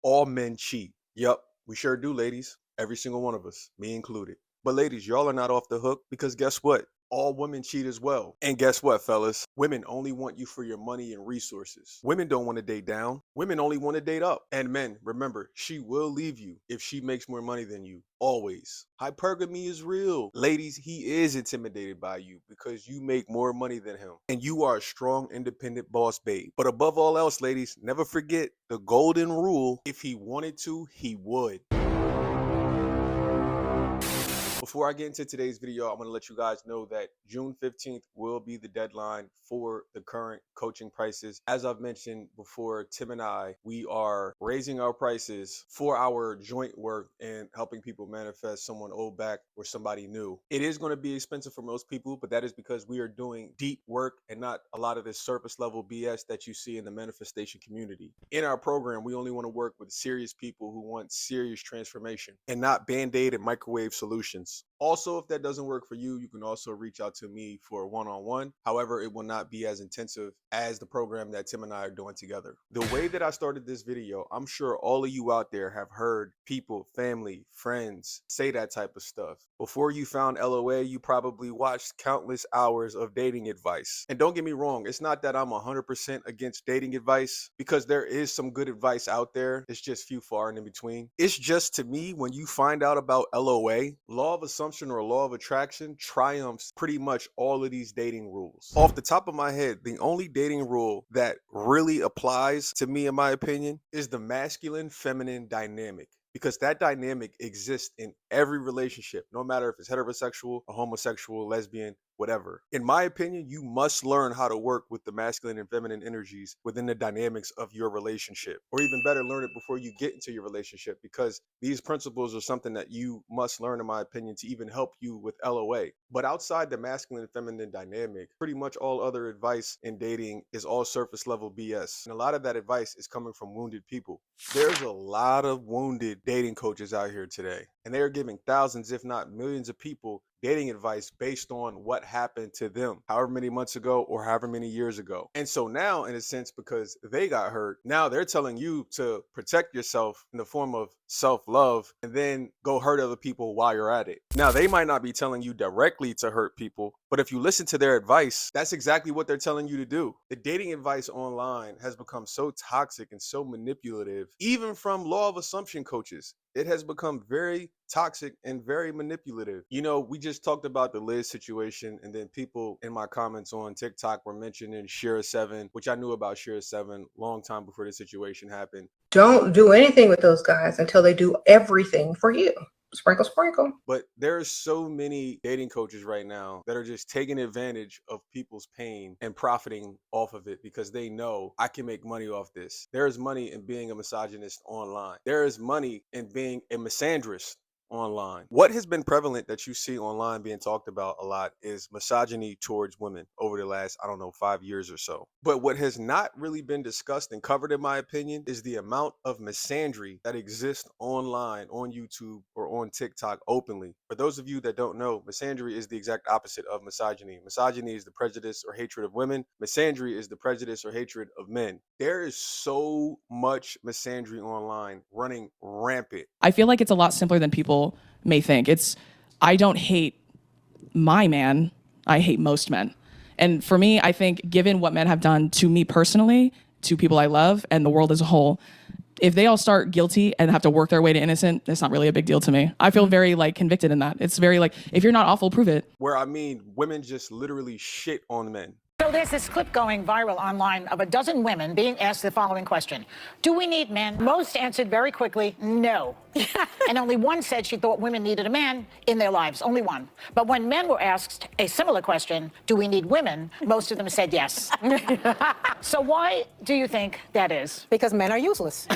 All men cheat. Yep, we sure do, ladies. Every single one of us, me included. But ladies, y'all are not off the hook because guess what? All women cheat as well. And guess what, fellas? Women only want you for your money and resources. Women don't want to date down. Women only want to date up. And men, remember, she will leave you if she makes more money than you. Always. Hypergamy is real. Ladies, he is intimidated by you because you make more money than him. And you are a strong, independent boss babe. But above all else, ladies, never forget the golden rule. If he wanted to, he would. Before I get into today's video, I'm going to let you guys know that June 15th will be the deadline for the current coaching prices. As I've mentioned before, Tim and I, we are raising our prices for our joint work and helping people manifest someone old back or somebody new. It is going to be expensive for most people, but that is because we are doing deep work and not a lot of this surface level BS that you see in the manifestation community. In our program, we only want to work with serious people who want serious transformation and not band-aid and microwave solutions. Also, if that doesn't work for you, you can also reach out to me for a one-on-one. However, it will not be as intensive as the program that Tim and I are doing together. The way that I started this video, I'm sure all of you out there have heard people, family, friends say that type of stuff. Before you found LOA, you probably watched countless hours of dating advice. And don't get me wrong, it's not that I'm 100% against dating advice, because there is some good advice out there. It's just few far and in between. It's just, to me, when you find out about LOA, law of assumption or law of attraction triumphs pretty much all of these dating rules. Off the top of my head, the only dating rule that really applies to me, in my opinion, is the masculine feminine dynamic. Because that dynamic exists in every relationship, no matter if it's heterosexual, or homosexual, lesbian, whatever. In my opinion, you must learn how to work with the masculine and feminine energies within the dynamics of your relationship. Or even better, learn it before you get into your relationship, because these principles are something that you must learn, in my opinion, to even help you with LOA. But outside the masculine and feminine dynamic, pretty much all other advice in dating is all surface level BS. And a lot of that advice is coming from wounded people. There's a lot of wounded dating coaches out here today, and they are giving thousands, if not millions of people dating advice based on what happened to them however many months ago or however many years ago. And so now, in a sense, because they got hurt, now they're telling you to protect yourself in the form of self-love and then go hurt other people while you're at it. Now, they might not be telling you directly to hurt people, but if you listen to their advice, that's exactly what they're telling you to do. The dating advice online has become so toxic and so manipulative, even from law of assumption coaches. It has become very toxic and very manipulative. You know, we just talked about the Liz situation, and then people in my comments on TikTok were mentioning Shira 7, which I knew about Shira 7 long time before the situation happened. Don't do anything with those guys until they do everything for you. Sprinkle, sprinkle. But there's so many dating coaches right now that are just taking advantage of people's pain and profiting off of it because they know I can make money off this. There is money in being a misogynist online. There is money in being a misandrist online. What has been prevalent that you see online being talked about a lot is misogyny towards women over the last, I don't know, 5 years or so. But what has not really been discussed and covered, in my opinion, is the amount of misandry that exists online, on YouTube, or on TikTok openly. For those of you that don't know, misandry is the exact opposite of misogyny. Misogyny is the prejudice or hatred of women. Misandry is the prejudice or hatred of men. There is so much misandry online running rampant. I feel like it's a lot simpler than people may think. I don't hate my man, I hate most men. And for me, I think given what men have done to me personally, to people I love, and the world as a whole, if they all start guilty and have to work their way to innocent, it's not really a big deal to me. I feel very convicted in that. It's very if you're not awful, prove it. Where I mean, women just literally shit on men. So there's this clip going viral online of a dozen women being asked the following question: do we need men? Most answered very quickly, no. And only one said she thought women needed a man in their lives, only one. But when men were asked a similar question, do we need women? Most of them said yes. So why do you think that is? Because men are useless.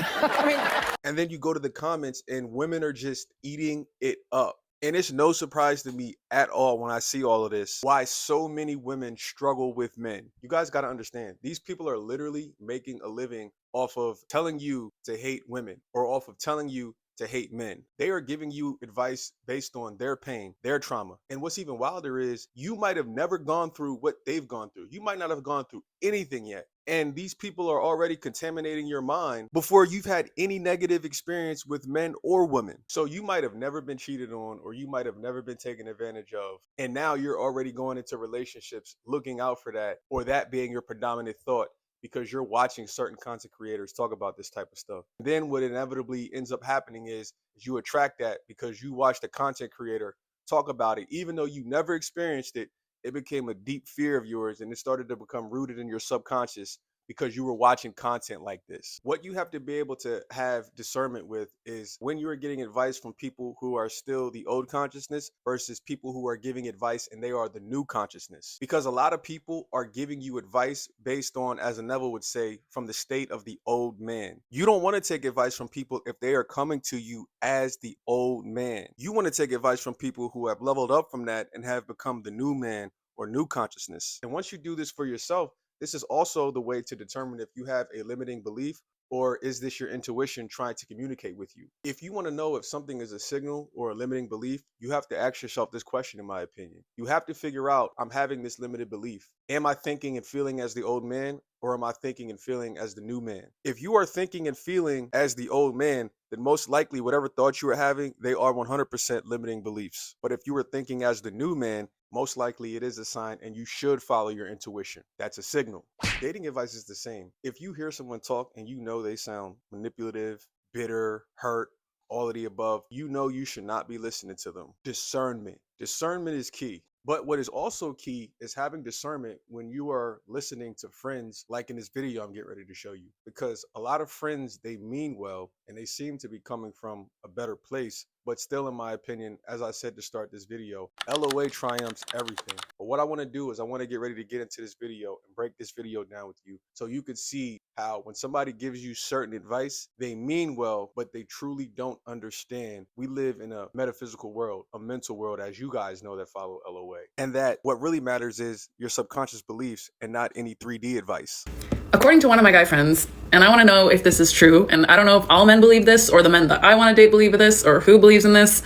And then you go to the comments and women are just eating it up. And it's no surprise to me at all when I see all of this, why so many women struggle with men. You guys got to understand, these people are literally making a living off of telling you to hate women, or off of telling you to hate men. They are giving you advice based on their pain, their trauma. And what's even wilder is you might have never gone through what they've gone through. You might not have gone through anything yet. And these people are already contaminating your mind before you've had any negative experience with men or women. So you might have never been cheated on, or you might have never been taken advantage of. And now you're already going into relationships looking out for that, or that being your predominant thought, because you're watching certain content creators talk about this type of stuff. Then what inevitably ends up happening is you attract that because you watch the content creator talk about it. Even though you never experienced it, it became a deep fear of yours, and it started to become rooted in your subconscious because you were watching content like this. What you have to be able to have discernment with is when you are getting advice from people who are still the old consciousness versus people who are giving advice and they are the new consciousness. Because a lot of people are giving you advice based on, as Neville would say, from the state of the old man. You don't want to take advice from people if they are coming to you as the old man. You want to take advice from people who have leveled up from that and have become the new man or new consciousness. And once you do this for yourself, this is also the way to determine if you have a limiting belief, or is this your intuition trying to communicate with you? If you want to know if something is a signal or a limiting belief, you have to ask yourself this question, in my opinion. You have to figure out, I'm having this limited belief. Am I thinking and feeling as the old man, or am I thinking and feeling as the new man? If you are thinking and feeling as the old man, then most likely whatever thoughts you are having, they are 100% limiting beliefs. But if you are thinking as the new man, most likely it is a sign and you should follow your intuition. That's a signal. Dating advice is the same. If you hear someone talk and you know they sound manipulative, bitter, hurt, all of the above, you know you should not be listening to them. Discernment. Discernment is key. But what is also key is having discernment when you are listening to friends, like in this video I'm getting ready to show you. Because a lot of friends, they mean well and they seem to be coming from a better place. But still, in my opinion, as I said to start this video, LOA triumphs everything. But what I want to do is I want to get ready to get into this video and break this video down with you so you could see how when somebody gives you certain advice, they mean well, but they truly don't understand. We live in a metaphysical world, a mental world, as you guys know that follow LOA. And that what really matters is your subconscious beliefs and not any 3D advice. According to one of my guy friends, and I want to know if this is true, and I don't know if all men believe this or the men that I want to date believe this or who believes in this,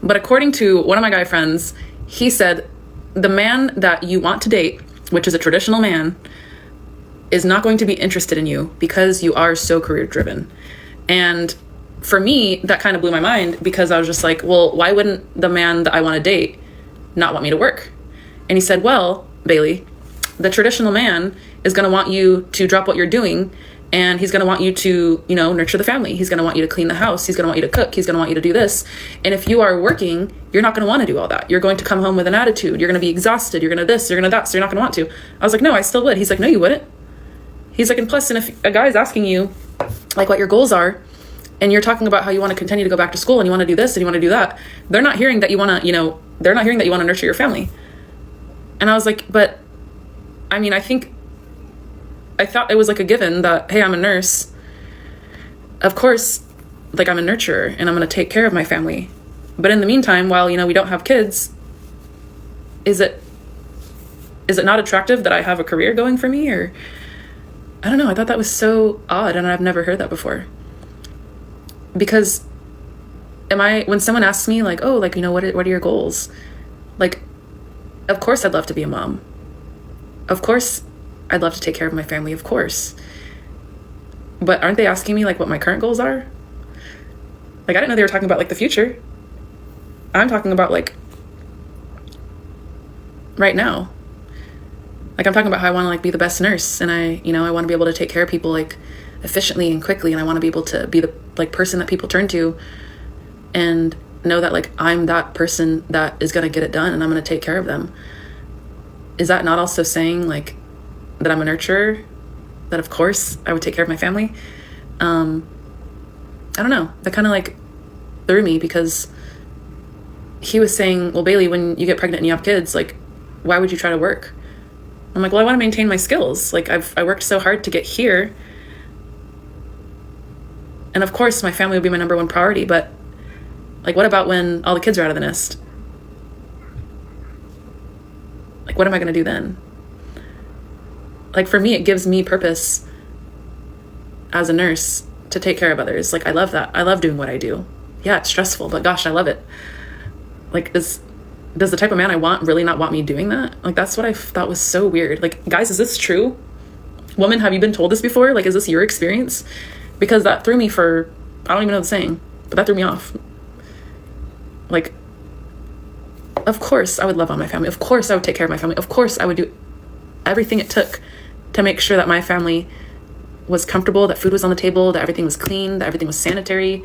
but according to one of my guy friends, he said the man that you want to date, which is a traditional man, is not going to be interested in you because you are so career driven. And for me, that kind of blew my mind because I was just like, well, why wouldn't the man that I want to date not want me to work? And he said, well, Bailey, the traditional man is going to want you to drop what you're doing, and he's going to want you to, nurture the family. He's going to want you to clean the house. He's going to want you to cook. He's going to want you to do this. And if you are working, you're not going to want to do all that. You're going to come home with an attitude. You're going to be exhausted. You're going to this, you're going to that. So you're not going to want to. I was like, no, I still would. He's like, no, you wouldn't. He's like, and plus, and if a guy is asking you like what your goals are, and you're talking about how you want to continue to go back to school and you want to do this and you want to do that, they're not hearing that you want to, they're not hearing that you want to nurture your family. And I was like, but I mean, I thought it was like a given that, hey, I'm a nurse. Of course, like I'm a nurturer and I'm going to take care of my family. But in the meantime, while, we don't have kids, is it not attractive that I have a career going for me? Or I don't know. I thought that was so odd and I've never heard that before. Because when someone asks me like, oh, like, what are your goals? Like, of course I'd love to be a mom. Of course I'd love to take care of my family, of course. But aren't they asking me like what my current goals are? Like, I didn't know they were talking about like the future. I'm talking about like right now. Like, I'm talking about how I want to like be the best nurse, and I want to be able to take care of people like efficiently and quickly, and I want to be able to be the like person that people turn to and know that like I'm that person that is going to get it done and I'm going to take care of them. Is that not also saying like that I'm a nurturer, that of course I would take care of my family? I don't know. That kind of like threw me because he was saying, well, Bailey, when you get pregnant and you have kids, like, why would you try to work? I'm like, well, I want to maintain my skills. Like I worked so hard to get here. And of course my family would be my number one priority, but like, what about when all the kids are out of the nest? Like, what am I going to do then? Like, for me, it gives me purpose as a nurse to take care of others. Like, I love that. I love doing what I do. yeah, it's stressful, but gosh, I love it. Like, does the type of man I want really not want me doing that? Like, that's what I thought was so weird. Like, guys, is this true? Woman, have you been told this before? Like, is this your experience? Because that threw me for, I don't even know the saying, but that threw me off. Like, of course I would love on my family. Of course I would take care of my family. Of course I would do everything it took to make sure that my family was comfortable, that food was on the table, that everything was clean, that everything was sanitary.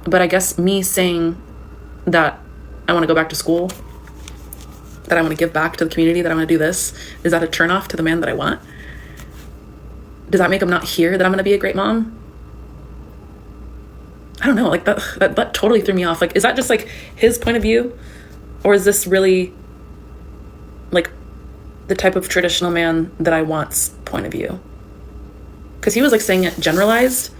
But I guess me saying that I want to go back to school, that I want to give back to the community, that I want to do this, is that a turnoff to the man that I want? Does that make him not hear that I'm going to be a great mom? I don't know, like that totally threw me off. Like, is that just like his point of view? Or is this really like the type of traditional man that I want's point of view? Because he was like saying it generalized.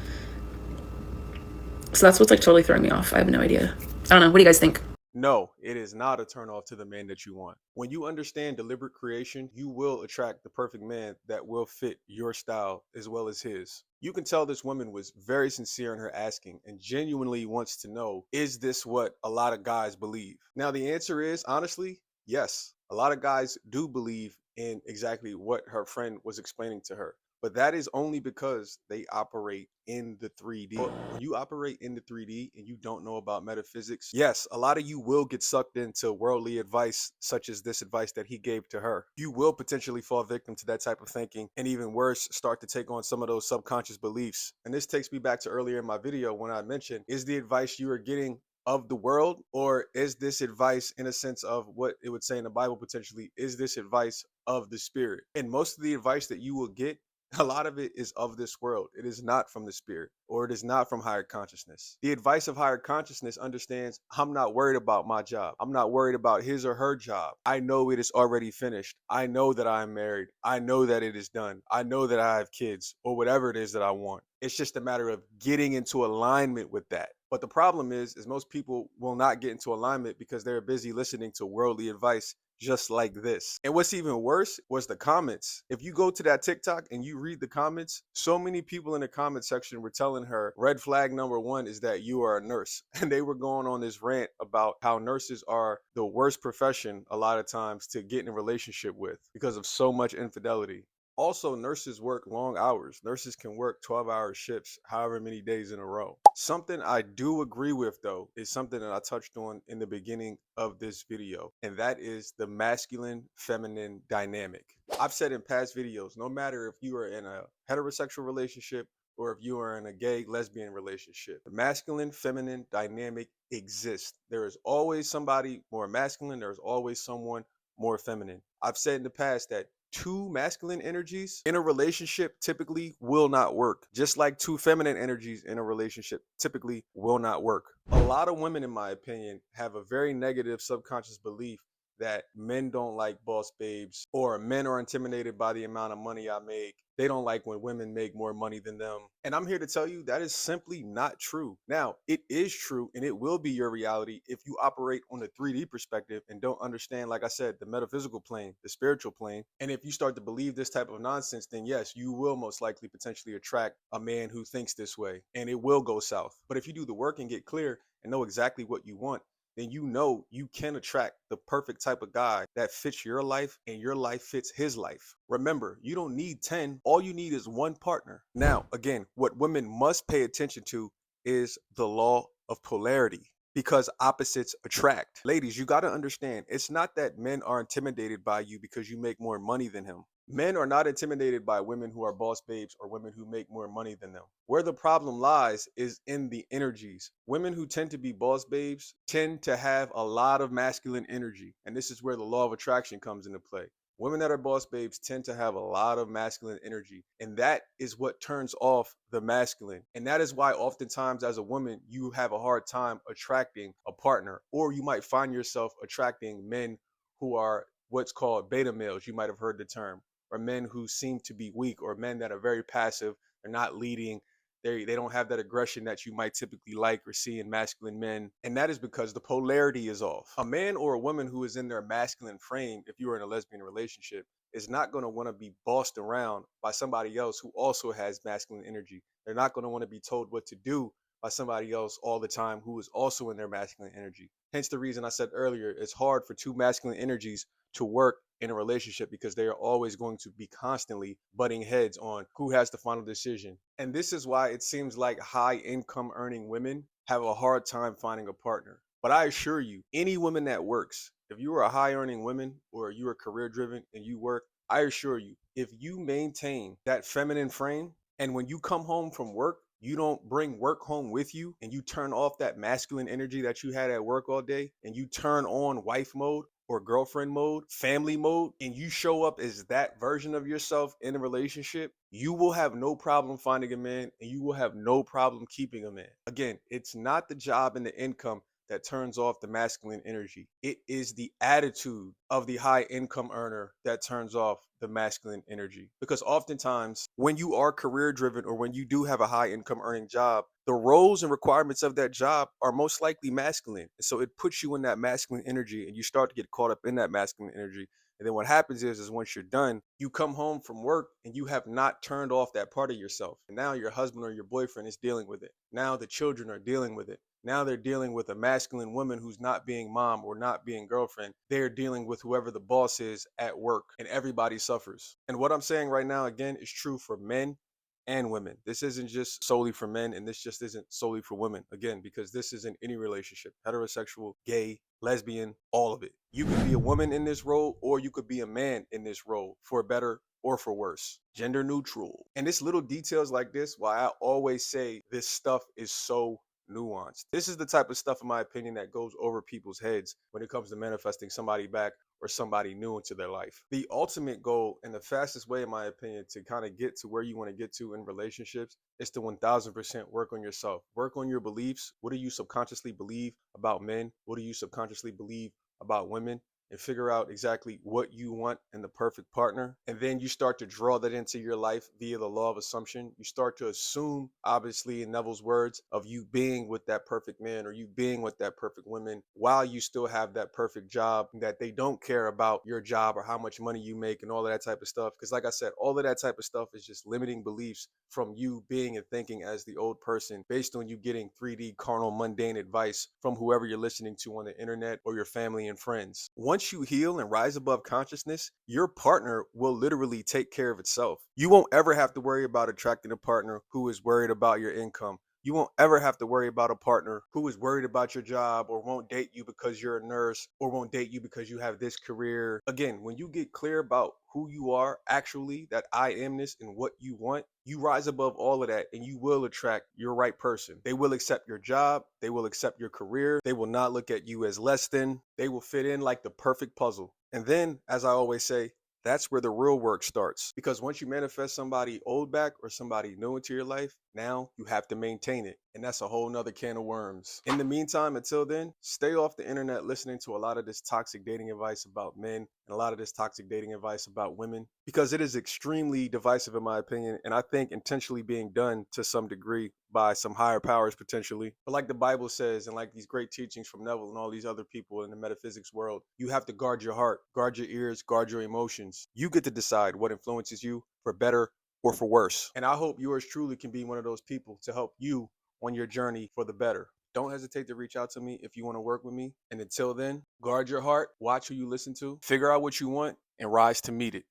So that's what's like totally throwing me off. I have no idea. I don't know. What do you guys think? No, it is not a turnoff to the man that you want. When you understand deliberate creation, you will attract the perfect man that will fit your style as well as his. You can tell this woman was very sincere in her asking and genuinely wants to know, is this what a lot of guys believe? Now, the answer is, honestly, yes. A lot of guys do believe in exactly what her friend was explaining to her. But that is only because they operate in the 3D. When you operate in the 3D and you don't know about metaphysics, yes, a lot of you will get sucked into worldly advice, such as this advice that he gave to her. You will potentially fall victim to that type of thinking, and even worse, start to take on some of those subconscious beliefs. And this takes me back to earlier in my video when I mentioned, is the advice you are getting of the world, or is this advice in a sense of what it would say in the Bible potentially, is this advice of the spirit? And most of the advice that you will get, a lot of it is of this world. It is not from the spirit, or it is not from higher consciousness. The advice of higher consciousness understands, I'm not worried about my job. I'm not worried about his or her job. I know it is already finished. I know that I am married. I know that it is done. I know that I have kids, or whatever it is that I want. It's just a matter of getting into alignment with that. But the problem is most people will not get into alignment because they're busy listening to worldly advice just like this. And what's even worse was the comments. If you go to that TikTok and you read the comments, so many people in the comment section were telling her, red flag number one is that you are a nurse. And they were going on this rant about how nurses are the worst profession a lot of times to get in a relationship with because of so much infidelity. Also, nurses work long hours. Nurses can work 12-hour shifts, however many days in a row. Something I do agree with, though, is something that I touched on in the beginning of this video, and that is the masculine-feminine dynamic. I've said in past videos, no matter if you are in a heterosexual relationship or if you are in a gay lesbian relationship, the masculine-feminine dynamic exists. There is always somebody more masculine. There is always someone more feminine. I've said in the past that two masculine energies in a relationship typically will not work, just like two feminine energies in a relationship typically will not work. A lot of women, in my opinion, have a very negative subconscious belief that men don't like boss babes, or men are intimidated by the amount of money I make. They don't like when women make more money than them. And I'm here to tell you that is simply not true. Now, it is true, and it will be your reality if you operate on the 3D perspective and don't understand, like I said, the metaphysical plane, the spiritual plane. And if you start to believe this type of nonsense, then yes, you will most likely potentially attract a man who thinks this way, and it will go south. But if you do the work and get clear and know exactly what you want, then you know you can attract the perfect type of guy that fits your life and your life fits his life. Remember, you don't need 10. All you need is one partner. Now, again, what women must pay attention to is the law of polarity, because opposites attract. Ladies, you got to understand, it's not that men are intimidated by you because you make more money than him. Men are not intimidated by women who are boss babes or women who make more money than them. Where the problem lies is in the energies. Women who tend to be boss babes tend to have a lot of masculine energy. And this is where the law of attraction comes into play. Women that are boss babes tend to have a lot of masculine energy. And that is what turns off the masculine. And that is why oftentimes as a woman, you have a hard time attracting a partner, or you might find yourself attracting men who are what's called beta males. You might have heard the term. Or men who seem to be weak, or men that are very passive. They're not leading. They don't have that aggression that you might typically like or see in masculine men. And that is because the polarity is off. A man or a woman who is in their masculine frame, if you are in a lesbian relationship, is not going to want to be bossed around by somebody else who also has masculine energy. They're not going to want to be told what to do by somebody else all the time who is also in their masculine energy. Hence the reason I said earlier, it's hard for two masculine energies to work in a relationship because they are always going to be constantly butting heads on who has the final decision. And this is why it seems like high income earning women have a hard time finding a partner. But I assure you, any woman that works, if you are a high earning woman or you are career driven and you work, I assure you, if you maintain that feminine frame and when you come home from work, you don't bring work home with you and you turn off that masculine energy that you had at work all day and you turn on wife mode or girlfriend mode, family mode, and you show up as that version of yourself in a relationship, you will have no problem finding a man and you will have no problem keeping a man. Again, it's not the job and the income that turns off the masculine energy. It is the attitude of the high income earner that turns off the masculine energy. Because oftentimes when you are career driven or when you do have a high income earning job, the roles and requirements of that job are most likely masculine. And so it puts you in that masculine energy and you start to get caught up in that masculine energy. And then what happens is once you're done, you come home from work and you have not turned off that part of yourself. And now your husband or your boyfriend is dealing with it. Now the children are dealing with it. Now they're dealing with a masculine woman who's not being mom or not being girlfriend. They're dealing with whoever the boss is at work and everybody suffers. And what I'm saying right now, again, is true for men and women. This isn't just solely for men and this just isn't solely for women. Again, because this is in any relationship, heterosexual, gay, lesbian, all of it. You could be a woman in this role or you could be a man in this role for better or for worse, gender neutral. And it's little details like this why I always say this stuff is so nuanced. This is the type of stuff, in my opinion, that goes over people's heads when it comes to manifesting somebody back or somebody new into their life. The ultimate goal and the fastest way, in my opinion, to kind of get to where you want to get to in relationships is to 1000% work on yourself. Work on your beliefs. What do you subconsciously believe about men? What do you subconsciously believe about women? And figure out exactly what you want in the perfect partner. And then you start to draw that into your life via the law of assumption. You start to assume, obviously, in Neville's words, of you being with that perfect man or you being with that perfect woman while you still have that perfect job, that they don't care about your job or how much money you make and all of that type of stuff. Because like I said, all of that type of stuff is just limiting beliefs from you being and thinking as the old person based on you getting 3D carnal mundane advice from whoever you're listening to on the internet or your family and friends. Once you heal and rise above consciousness, your partner will literally take care of itself. You won't ever have to worry about attracting a partner who is worried about your income. You won't ever have to worry about a partner who is worried about your job or won't date you because you're a nurse or won't date you because you have this career. Again, when you get clear about who you are, actually, that I amness and what you want, you rise above all of that and you will attract your right person. They will accept your job. They will accept your career. They will not look at you as less than. They will fit in like the perfect puzzle. And then, as I always say, that's where the real work starts. Because once you manifest somebody old back or somebody new into your life, now you have to maintain it. And that's a whole nother can of worms. In the meantime, until then, stay off the internet listening to a lot of this toxic dating advice about men and a lot of this toxic dating advice about women, because it is extremely divisive in my opinion. And I think intentionally being done to some degree by some higher powers potentially. But like the Bible says, and like these great teachings from Neville and all these other people in the metaphysics world, you have to guard your heart, guard your ears, guard your emotions. You get to decide what influences you for better or for worse. And I hope yours truly can be one of those people to help you on your journey for the better. Don't hesitate to reach out to me if you want to work with me. And until then, guard your heart, watch who you listen to, figure out what you want, and rise to meet it.